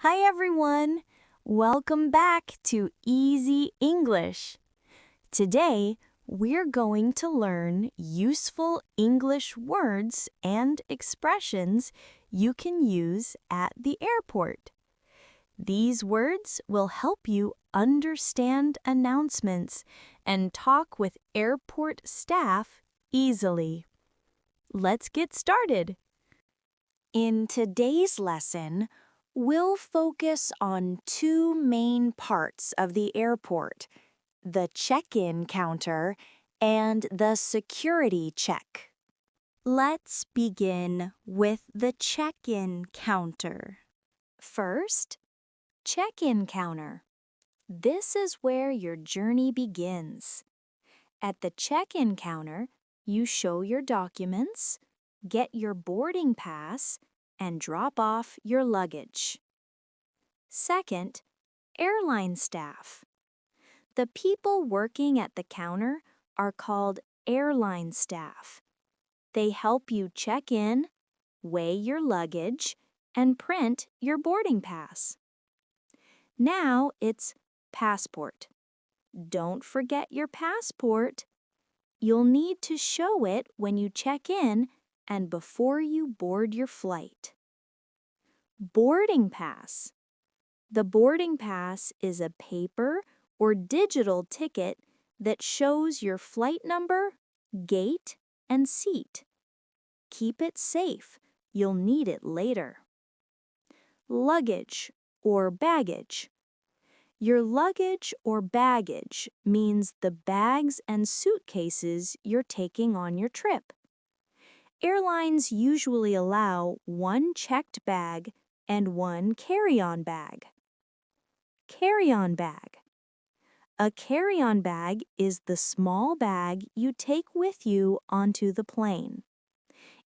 Hi everyone! Welcome back to Easy English. Today, we're going to learn useful English words and expressions you can use at the airport. These words will help you understand announcements and talk with airport staff easily. Let's get started. In today's lesson, we'll focus on two main parts of the airport, the check-in counter and the security check. Let's begin with the check-in counter. First, check-in counter. This is where your journey begins. At the check-in counter, you show your documents, get your boarding pass, and drop off your luggage. Second, airline staff. The people working at the counter are called airline staff. They help you check in, weigh your luggage, and print your boarding pass. Now it's passport. Don't forget your passport. You'll need to show it when you check in and before you board your flight. Boarding pass. The boarding pass is a paper or digital ticket that shows your flight number, gate, and seat. Keep it safe. You'll need it later. Luggage or baggage. Your luggage or baggage means the bags and suitcases you're taking on your trip. Airlines usually allow one checked bag and one carry-on bag. Carry-on bag. A carry-on bag is the small bag you take with you onto the plane.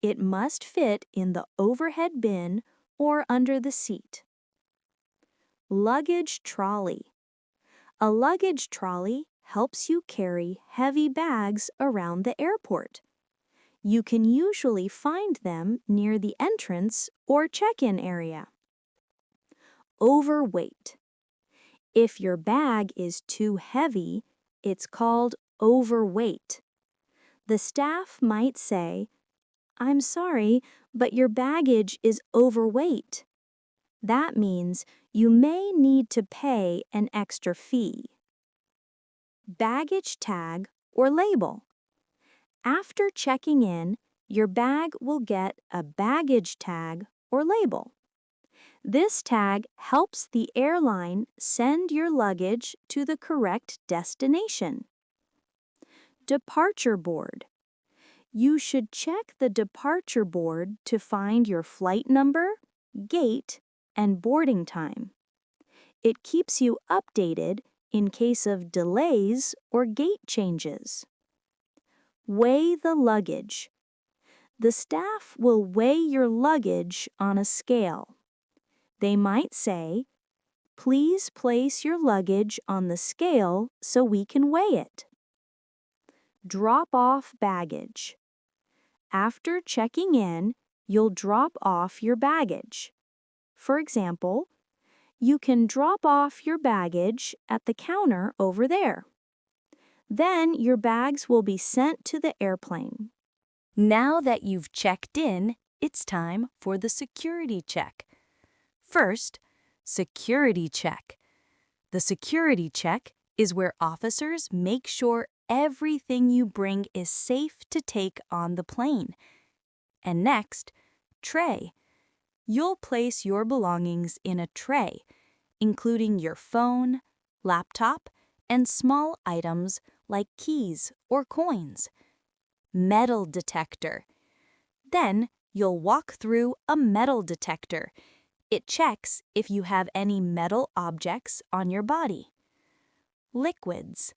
It must fit in the overhead bin or under the seat. Luggage trolley. A luggage trolley helps you carry heavy bags around the airport. You can usually find them near the entrance or check-in area. Overweight. If your bag is too heavy, it's called overweight. The staff might say, "I'm sorry, but your baggage is overweight." That means you may need to pay an extra fee. Baggage tag or label. After checking in, your bag will get a baggage tag or label. This tag helps the airline send your luggage to the correct destination. Departure board. You should check the departure board to find your flight number, gate, and boarding time. It keeps you updated in case of delays or gate changes. Weigh the luggage. The staff will weigh your luggage on a scale. They might say, "Please place your luggage on the scale so we can weigh it." Drop off baggage. After checking in, you'll drop off your baggage. For example, you can drop off your baggage at the counter over there. Then your bags will be sent to the airplane. Now that you've checked in, it's time for the security check. First, security check. The security check is where officers make sure everything you bring is safe to take on the plane. And next, tray. You'll place your belongings in a tray, including your phone, laptop, and small items like keys or coins. Metal detector. Then you'll walk through a metal detector. It checks if you have any metal objects on your body. Liquids.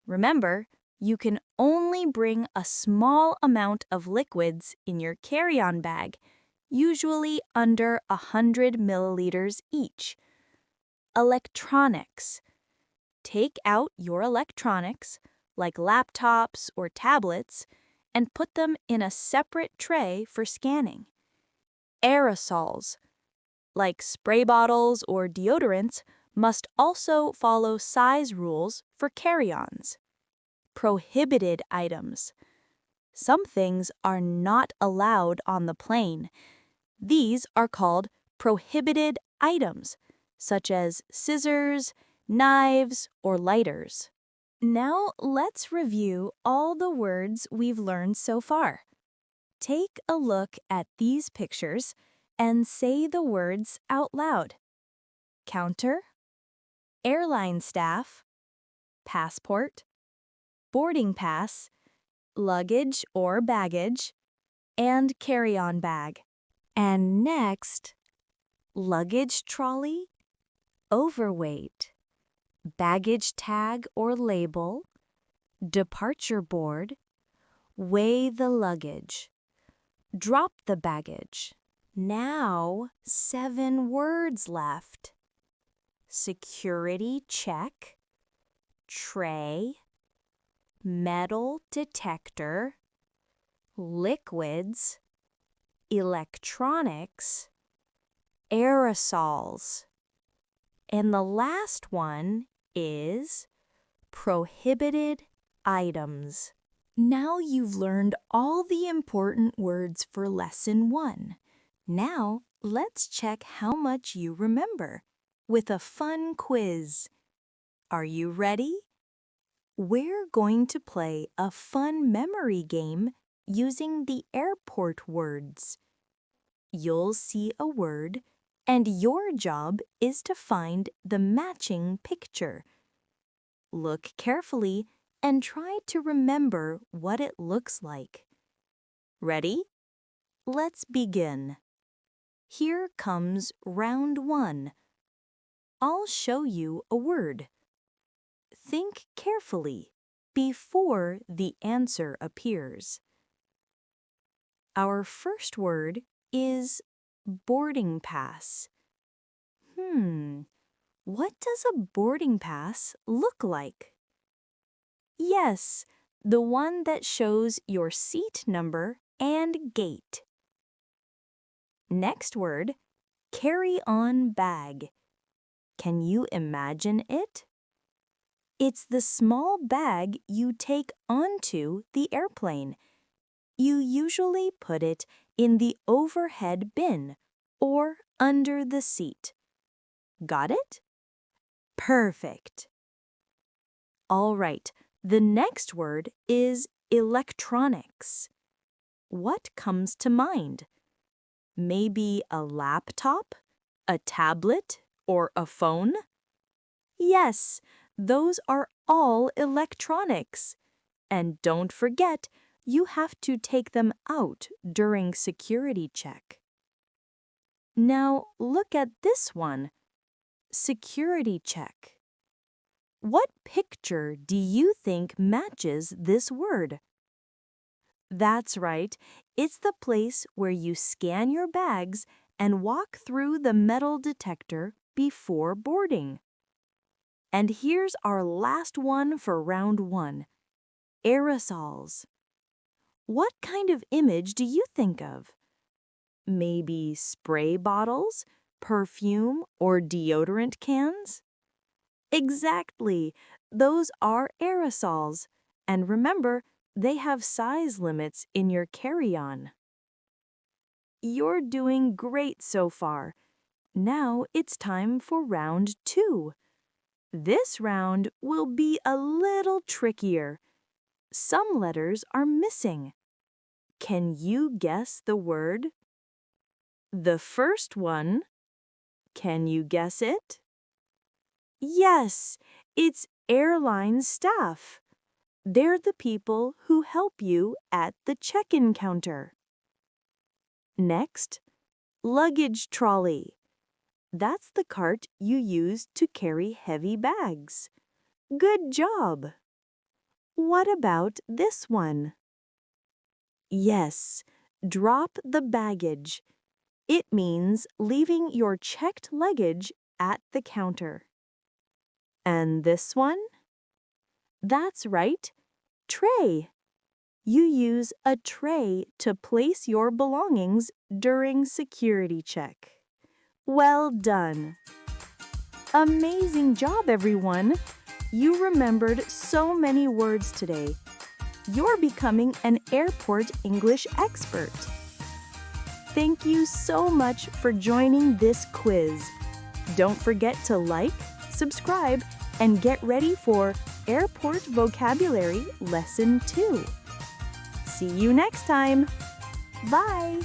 Remember, you can only bring a small amount of liquids in your carry-on bag, usually under 100 milliliters each. Electronics. Take out your electronics, like laptops or tablets, and put them in a separate tray for scanning. Aerosols. like spray bottles or deodorants, must also follow size rules for carry-ons. Prohibited items. Some things are not allowed on the plane. These are called prohibited items, such as scissors, knives, or lighters. Now let's review all the words we've learned so far. Take a look at these pictures and say the words out loud. Counter, airline staff, passport, boarding pass, luggage or baggage, and carry-on bag. And next, luggage trolley, overweight, baggage tag or label, departure board, weigh the luggage, drop the baggage. Now, 7 words left. Security check, tray, metal detector, liquids, electronics, aerosols. And the last one is prohibited items. Now you've learned all the important words for Lesson 1. Now let's check how much you remember with a fun quiz. Are you ready? We're going to play a fun memory game using the airport words. You'll see a word, and your job is to find the matching picture. Look carefully and try to remember what it looks like. Ready? Let's begin. Here comes round 1. I'll show you a word. Think carefully before the answer appears. Our first word is boarding pass. What does a boarding pass look like? Yes, the one that shows your seat number and gate. Next word, carry-on bag. Can you imagine it? It's the small bag you take onto the airplane. You usually put it in the overhead bin or under the seat. Got it? Perfect. All right, the next word is electronics. What comes to mind? Maybe a laptop, a tablet, or a phone? Yes, those are all electronics. And don't forget, you have to take them out during security check. Now look at this one. Security check. What picture do you think matches this word? That's right, it's the place where you scan your bags and walk through the metal detector before boarding. And here's our last one for round 1. Aerosols. What kind of image do you think of? Maybe spray bottles, perfume, or deodorant cans? Exactly, those are aerosols. And remember, they have size limits in your carry-on. You're doing great so far. Now it's time for round 2. This round will be a little trickier. Some letters are missing. Can you guess the word? The first one, can you guess it? Yes, it's airline staff. They're the people who help you at the check-in counter. Next, luggage trolley. That's the cart you use to carry heavy bags. Good job! What about this one? Yes, drop the baggage. It means leaving your checked luggage at the counter. And this one? That's right, tray. You use a tray to place your belongings during security check. Well done! Amazing job, everyone! You remembered so many words today. You're becoming an airport English expert. Thank you so much for joining this quiz. Don't forget to like, subscribe, and get ready for Airport Vocabulary Lesson 2. See you next time. Bye!